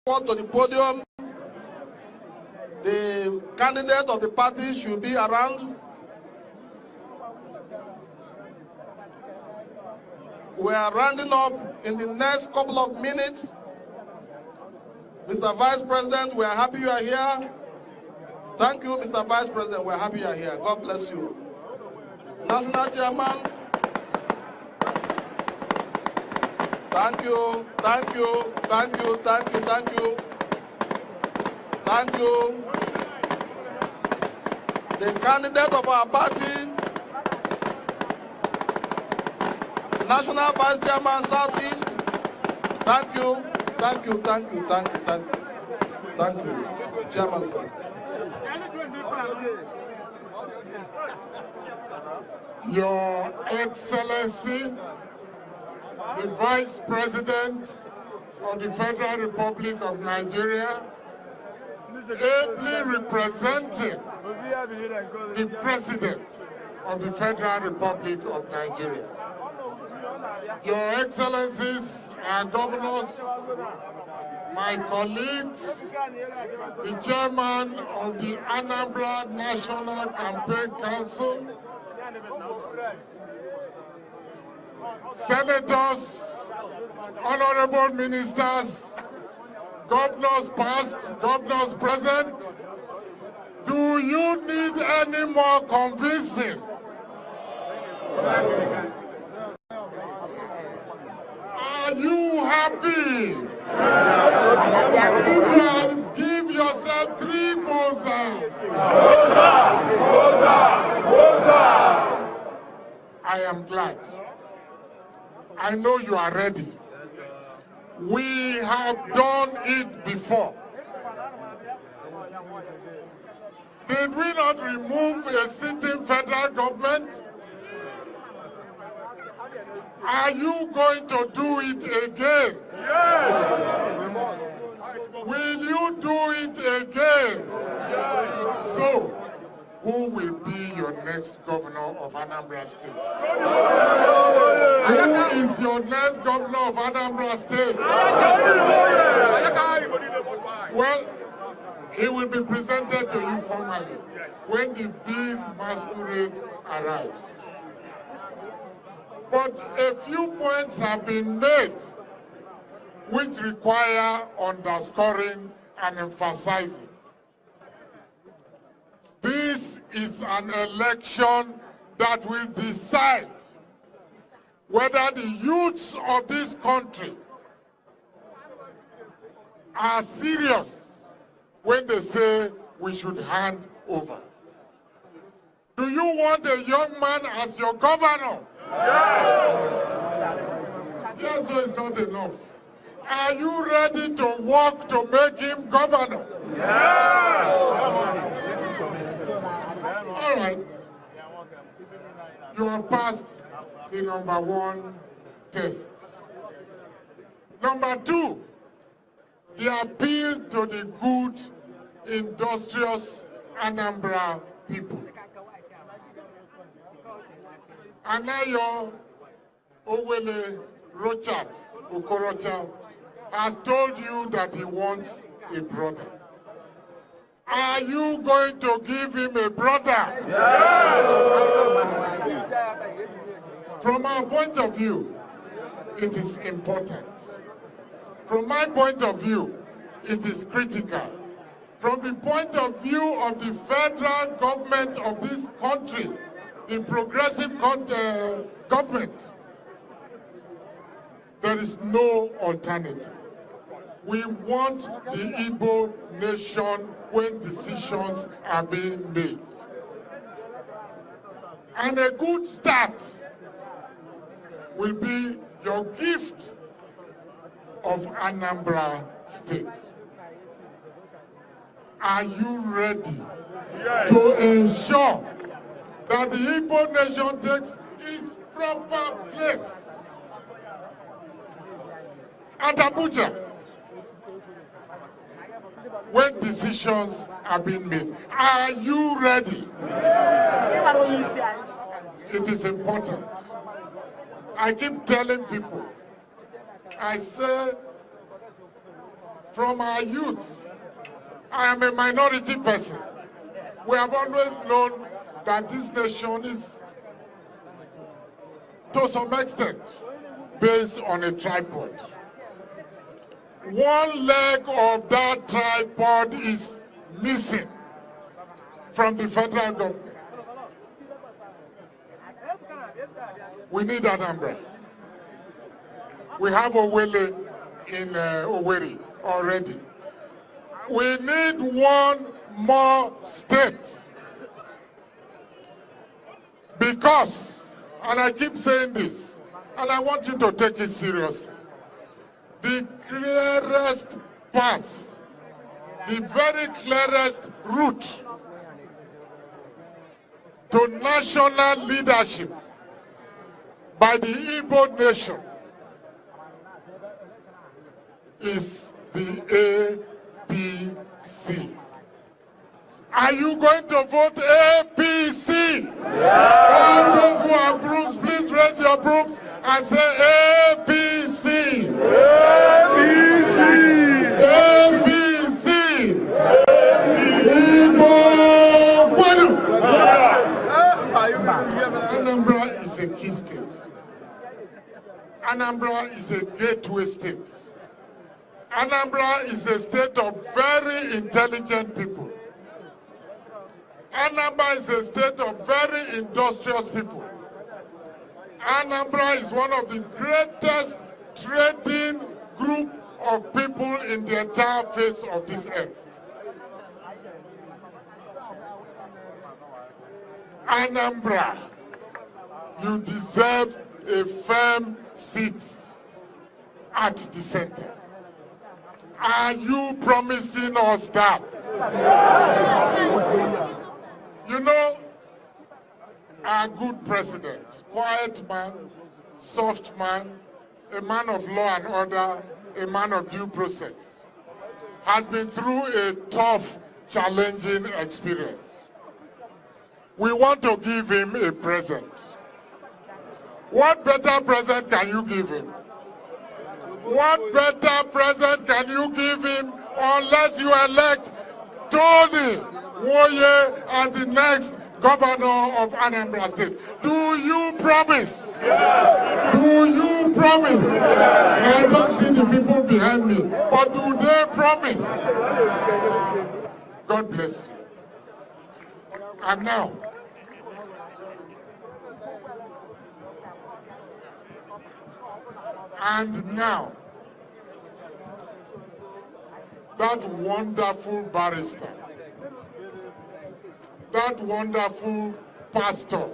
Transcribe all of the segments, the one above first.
forward to the podium. The candidate of the party should be around. We are rounding up in the next couple of minutes. Mr. Vice President, we are happy you are here. Thank you, Mr. Vice President. We are happy you are here. God bless you. National Chairman, thank you, thank you, thank you, thank you, thank you. Thank you. The candidate of our party, National Vice Chairman Southeast, thank you, thank you, thank you, thank you, thank you. Thank you, Chairman, sir. Your Excellency, the Vice President of the Federal Republic of Nigeria, ably representing the President of the Federal Republic of Nigeria. Your Excellencies and Governors, my colleagues, the Chairman of the Anambra National Campaign Council, Senators, Honorable Ministers, Governors past, Governors present, do you need any more convincing? Are you happy? Give yourself 3 bozas. I am glad. I know you are ready. We have done it before. Did we not remove a sitting federal government? Are you going to do it again? Yes. Will you do it again? Yes. So, who will be your next governor of Anambra State? Who is your next governor of Anambra State? Well, he will be presented to you formally when the big masquerade arrives. But a few points have been made which require underscoring and emphasizing. This is an election that will decide whether the youths of this country are serious when they say we should hand over. Do you want a young man as your governor? Yes, so it's not enough. Are you ready to work to make him governor? All right. You have passed the number 1 test. Number 2, the appeal to the good, industrious Anambra people. Anayo Owele Rochas Okorocha has told you that he wants a brother. Are you going to give him a brother? Yes. From our point of view, it is important. From my point of view, it is critical. From the point of view of the federal government of this country, the progressive government, there is no alternative. We want the Igbo nation when decisions are being made. And a good start will be your gift of Anambra State. Are you ready to ensure that the Igbo nation takes its proper place at Abuja when decisions are being made? Are you ready? It is important. I keep telling people, I say from our youth. I am a minority person. We have always known that this nation is, to some extent, based on a tripod. One leg of that tripod is missing from the federal government. We need Anambra. We have Owele in Owerri already. We need one more state. Because, and I keep saying this, and I want you to take it seriously, the clearest path, the very clearest route to national leadership by the Igbo nation is the APC. Are you going to vote APC? Yeah. All those who are brooms, please raise your brooms and say APC. APC. APC. Anambra is a key state. Anambra is a gateway state. Anambra is a state of very intelligent people. Anambra is a state of very industrious people. Anambra is one of the greatest trading group of people in the entire face of this earth. Anambra, you deserve a firm seat at the center. Are you promising us that? You know, our good president, quiet man, soft man, a man of law and order, a man of due process, has been through a tough, challenging experience. We want to give him a present. What better present can you give him? What better present can you give him unless you elect Tony Woye as the next governor of Anambra State? Do you promise? Yeah. Do you promise? Yeah. I don't see the people behind me, but do they promise? God bless you. And now, that wonderful barrister, that wonderful pastor,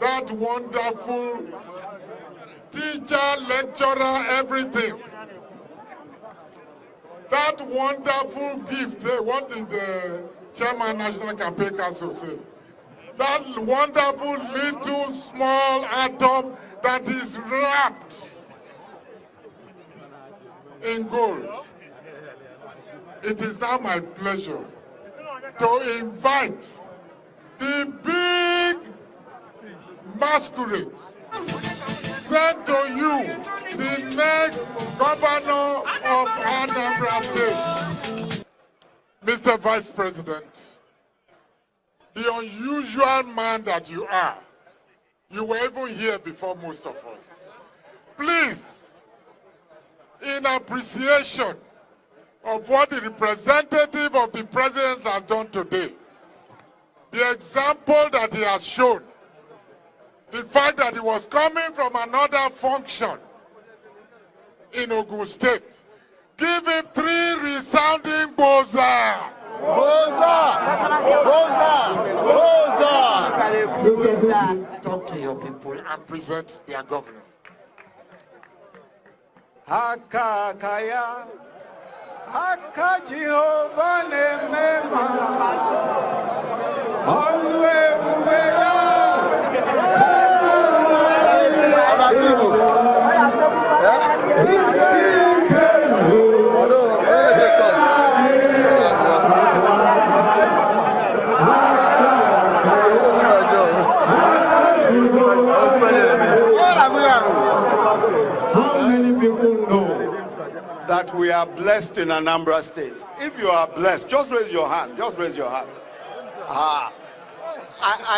that wonderful teacher, lecturer, everything, that wonderful gift, what did the chairman National Campaign Council say? That wonderful little small atom that is wrapped in gold. It is now my pleasure to invite the big masquerade sent to you, the next governor of Anambra State. Mr. Vice President, the unusual man that you are, you were even here before most of us. Please, in appreciation of what the representative of the president has done today, the example that he has shown, the fact that he was coming from another function in Ogun State, give him 3 resounding boza. Boza! Boza! Boza! Talk to your people and present their governor. Haka kaya, haka Jehovah nemema, alwe bubeya. that we are blessed in Anambra State? If you are blessed, just raise your hand. Just raise your hand. I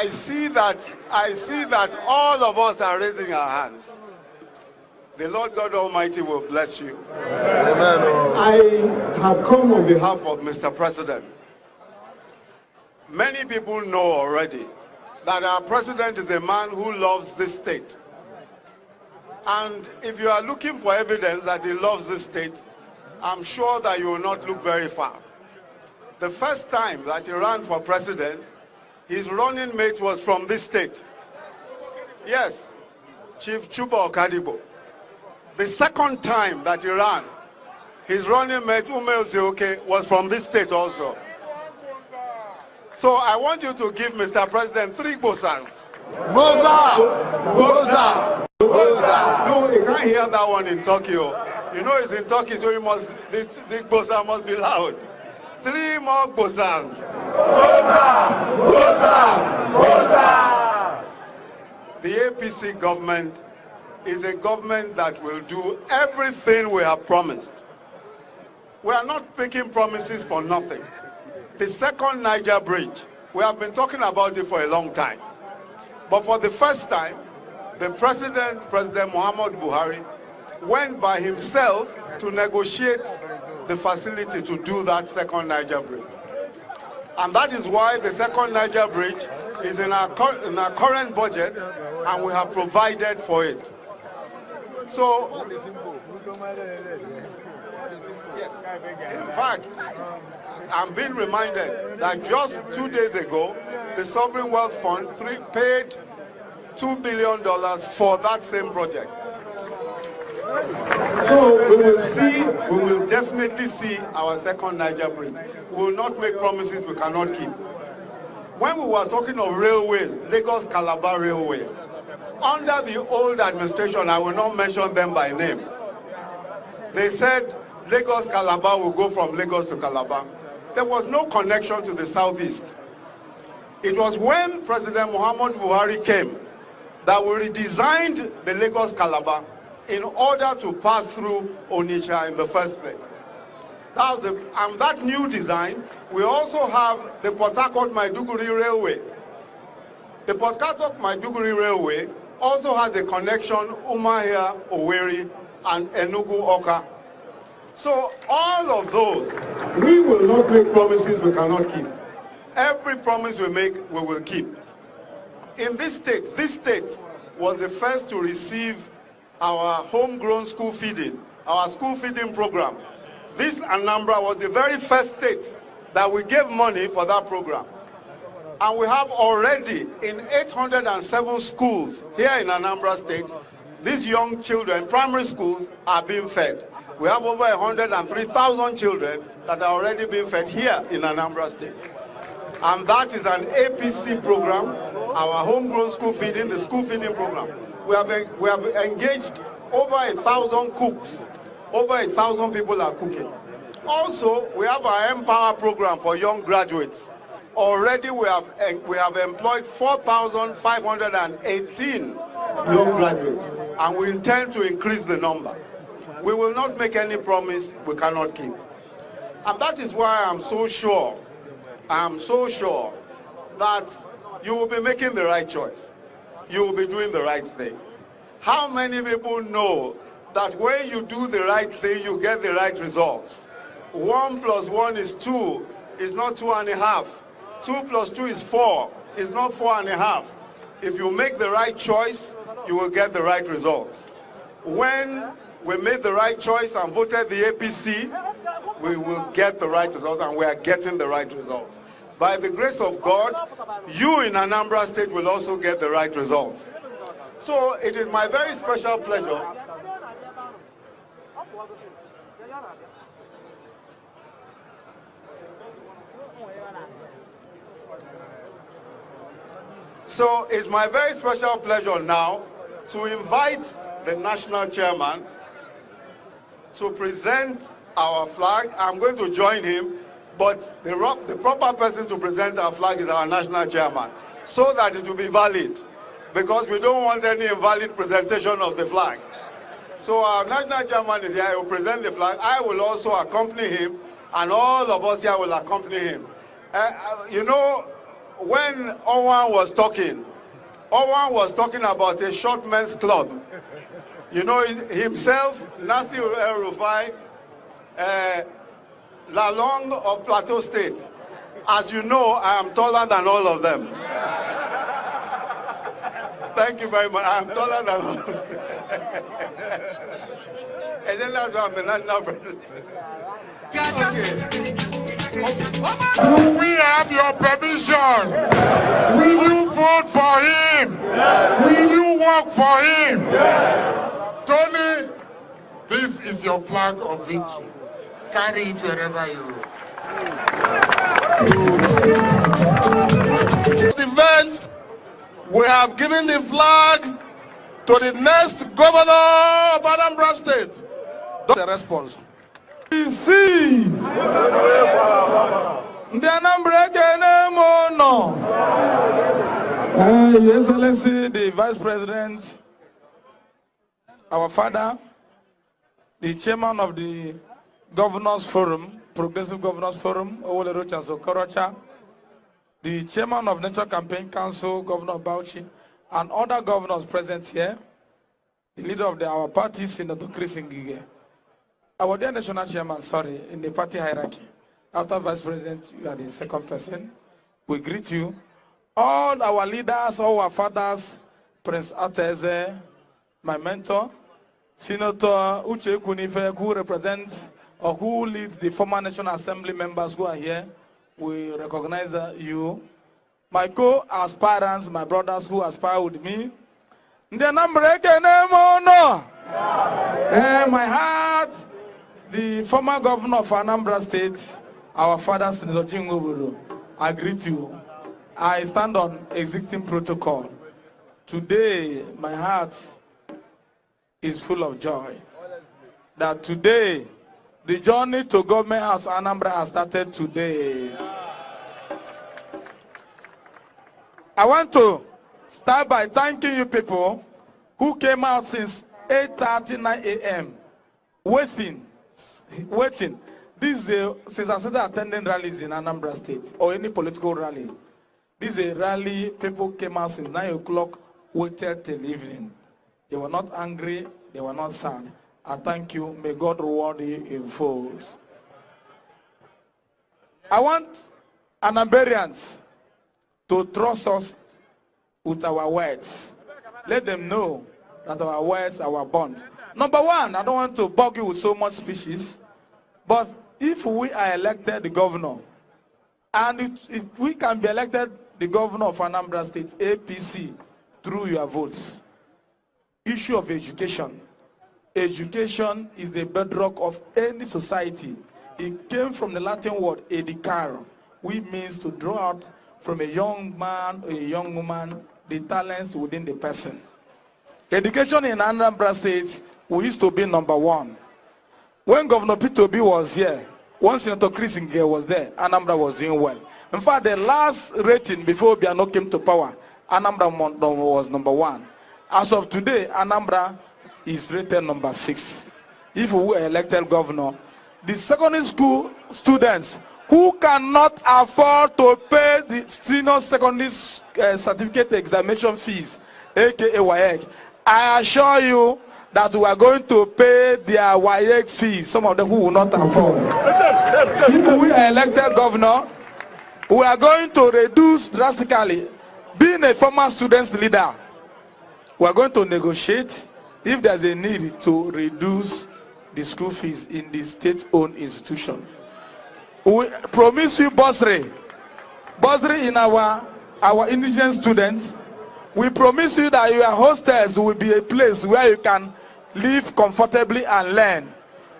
see that all of us are raising our hands. The Lord God Almighty will bless you. Amen. I have come on behalf of Mr. President. Many people know already that our president is a man who loves this state. And if you are looking for evidence that he loves this state, I'm sure that you will not look very far. The first time that he ran for president, his running mate was from this state. Yes, Chief Chuba Okadibo. The second time that he ran, his running mate, Ume Oseoke, was from this state also. So I want you to give Mr. President 3 bosas. Bosa! Bosa! Bosa! No, you can't hear that one in Tokyo. You know it's in Turkey, so the bosa must be loud. 3 more bosas. Bosa! Bosa! Bosa! The APC government is a government that will do everything we have promised. We are not making promises for nothing. The second Niger bridge, we have been talking about it for a long time. But for the first time, the President Muhammad Buhari, went by himself to negotiate the facility to do that second Niger bridge. And that is why the second Niger bridge is in our current budget, and we have provided for it. So, yes, in fact, I'm being reminded that just 2 days ago, the Sovereign Wealth Fund paid $2 billion for that same project. So we will definitely see our second Niger bridge. We will not make promises we cannot keep. When we were talking of railways, Lagos-Calabar Railway, under the old administration, I will not mention them by name, they said Lagos-Calabar will go from Lagos to Calabar. There was no connection to the southeast. It was when President Muhammad Buhari came that we redesigned the Lagos-Calabar in order to pass through Onitsha in the first place. And that new design, we also have the Port Harcourt-Maiduguri Railway. The Port Harcourt-Maiduguri Railway also has a connection Umuahia, Owerri, and Enugu-Awka. So all of those, we will not make promises we cannot keep. Every promise we make, we will keep. In this state was the first to receive our homegrown school feeding, our school feeding program. This Anambra was the very first state that we gave money for that program. And we have already in 807 schools here in Anambra State, these young children, primary schools, are being fed. We have over 103,000 children that are already being fed here in Anambra State. And that is an APC program, our homegrown school feeding, the school feeding program. We have engaged over 1,000 cooks. Over 1,000 people are cooking. Also, we have our Empower program for young graduates. Already we have employed 4,518 young graduates, and we intend to increase the number. We will not make any promise we cannot keep. And that is why I'm so sure that you will be making the right choice. You will be doing the right thing. How many people know that when you do the right thing, you get the right results? 1 + 1 is 2, is not 2.5. 2 + 2 is 4, is not 4.5. If you make the right choice, you will get the right results. When we made the right choice and voted the APC, we will get the right results, and we are getting the right results. By the grace of God, you in Anambra State will also get the right results. So it is my very special pleasure now to invite the national chairman to present our flag. I'm going to join him, but the proper person to present our flag is our national chairman, so that it will be valid, because we don't want any invalid presentation of the flag. So our national chairman is here. He will present the flag. I will also accompany him, and all of us here will accompany him. You know, when Owen was talking about a short men's club. You know, himself, Nasir El-Rufai, Lalong of Plateau State. As you know, I am taller than all of them. Thank you very much. I am taller than all of them. And then that's why I'm an Anambra. Do we have your permission? Will you vote for him? Will you work for him? Tony, this is your flag of victory. Carry it wherever you go. This event, we have given the flag to the next governor of Anambra State. The response. See, the Anambra no. Your Excellency, the Vice President, our father, the chairman of the Governors Forum, Progressive Governors Forum, Owolerocha Sokorocha, the chairman of Nature Campaign Council, Governor Bauchi, and other governors present here, the leader of our party, Senator Chris Ngige. Our dear national chairman, in the party hierarchy. After Vice President, you are the second person. We greet you. All our leaders, all our fathers, Prince Ateze, my mentor, Senator Uche Kunife, who represents or who leads the former National Assembly members who are here. We recognize you. My co-aspirants, my brothers who aspire with me. My heart, the former governor of Anambra State, our father, Senator Jingoburu, I greet you. I stand on existing protocol. Today, my heart is full of joy. That today, the journey to government house Anambra has started today. I want to start by thanking you people who came out since 8:39 a.m. waiting. This is since I started attending rallies in Anambra State or any political rally. This is a rally, people came out since 9 o'clock, waited till evening. They were not angry, they were not sad. I thank you, may God reward you in full. I want Anambarians to trust us with our words. Let them know that our words are our bond. Number one, I don't want to bug you with so much speeches, but if we are elected the governor, and if we can be elected the governor of Anambra State, APC, through your votes, issue of education. Education is the bedrock of any society. It came from the Latin word educare, which means to draw out from a young man or a young woman the talents within the person. Education in Anambra State, we used to be number one. When Governor Peter Obi was here, when Senator Chris Ngige was there, Anambra was doing well. In fact, the last rating before Obiano came to power, Anambra was number one. As of today, Anambra is rated number 6. If we were elected governor, the secondary school students who cannot afford to pay the senior secondary certificate examination fees, aka WAEC, I assure you that we are going to pay their WAEC fees, some of them who will not afford. If we are elected governor, we are going to reduce drastically. Being a former students leader, we are going to negotiate if there's a need to reduce the school fees in the state-owned institution. We promise you bursary in our indigenous students. We promise you that your hostels will be a place where you can live comfortably and learn.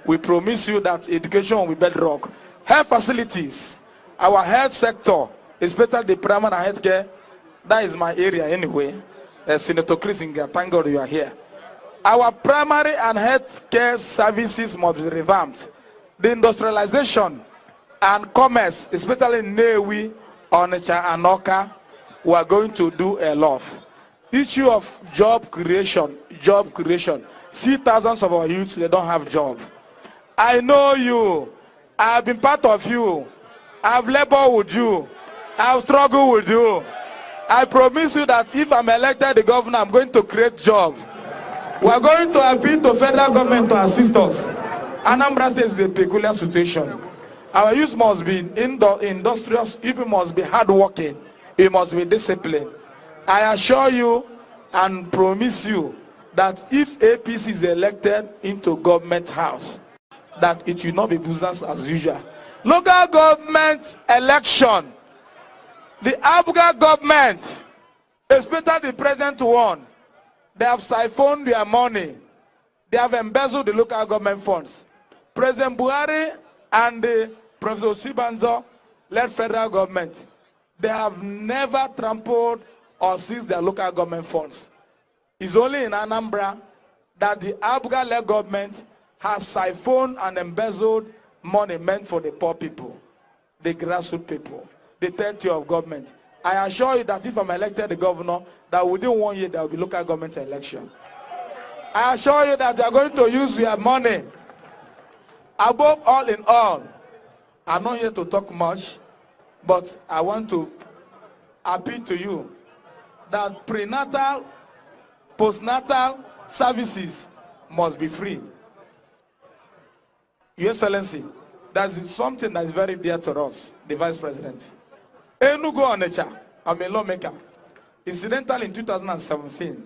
We promise you that education will be bedrock. Health facilities, our health sector, especially the primary health care, that is my area anyway. Senator Chris Ngige, thank God you are here. Our primary and health care services must be revamped. The industrialization and commerce, especially in Newi, Onitsha, and Oka, we are going to do a lot. Issue of job creation, See thousands of our youths, they don't have job. I know you. I have been part of you. I have labored with you. I have struggled with you. I promise you that if I'm elected the governor, I'm going to create jobs. We are going to appeal to federal government to assist us. Anambra State is a peculiar situation. Our youth must be industrious, people must be hardworking, we must be disciplined. I assure you and promise you that if APC is elected into government house, that it will not be business as usual. Local government election, the Abuja government, especially the present one, they have siphoned their money. They have embezzled the local government funds. President Buhari and Professor Sibanzo led federal government, they have never trampled or seized their local government funds. It's only in Anambra that the Abuja-led government has siphoned and embezzled money meant for the poor people, the grassroots people, the third tier of government. I assure you that if I'm elected the governor, that within 1 year there will be local government election. I assure you that they are going to use your money. Above all in all, I'm not here to talk much, but I want to appeal to you that prenatal, postnatal services must be free. Your Excellency, that is something that is very dear to us, the Vice President. Enugu Onitsha, I'm a lawmaker. Incidentally, in 2017,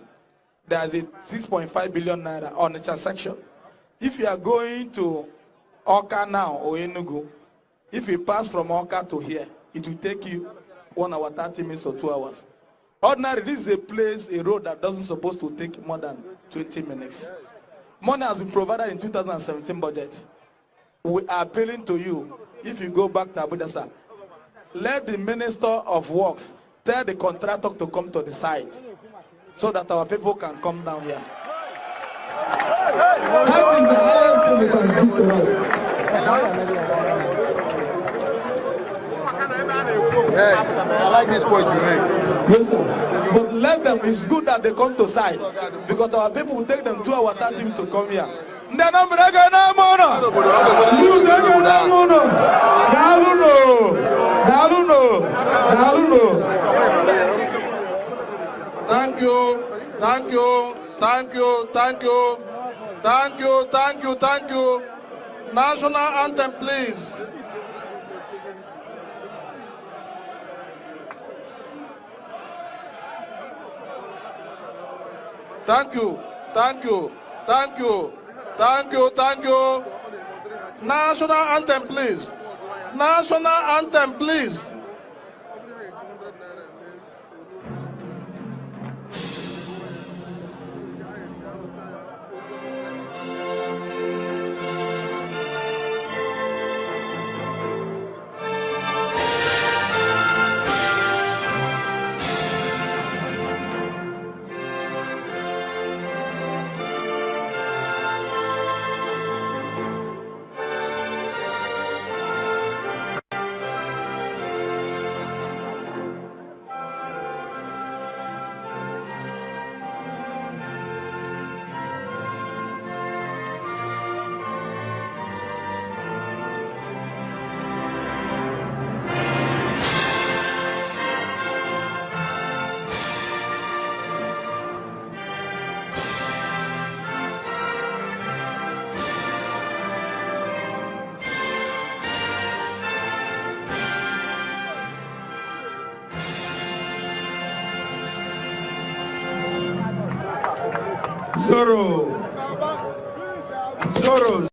there is a 6.5 billion naira Onitsha section. If you are going to Oka now or Enugu, if you pass from Oka to here, it will take you 1 hour, 30 minutes or 2 hours. Ordinarily, this is a place, a road that doesn't supposed to take more than 20 minutes. Money has been provided in 2017 budget. We are appealing to you, if you go back to Abuja, sir, let the Minister of Works tell the contractor to come to the site so that our people can come down here. That is the highest thing they can give to us. Yes, I like this point you make. Yes, sir. But let them, it's good that they come to site because our people will take them 2 hours, 30 minutes to come here. Thank you, thank you, thank you, thank you, thank you, thank you, thank you. National anthem, please. Thank you, thank you, thank you, thank you, thank you. National anthem, please. National anthem, please. Zoro.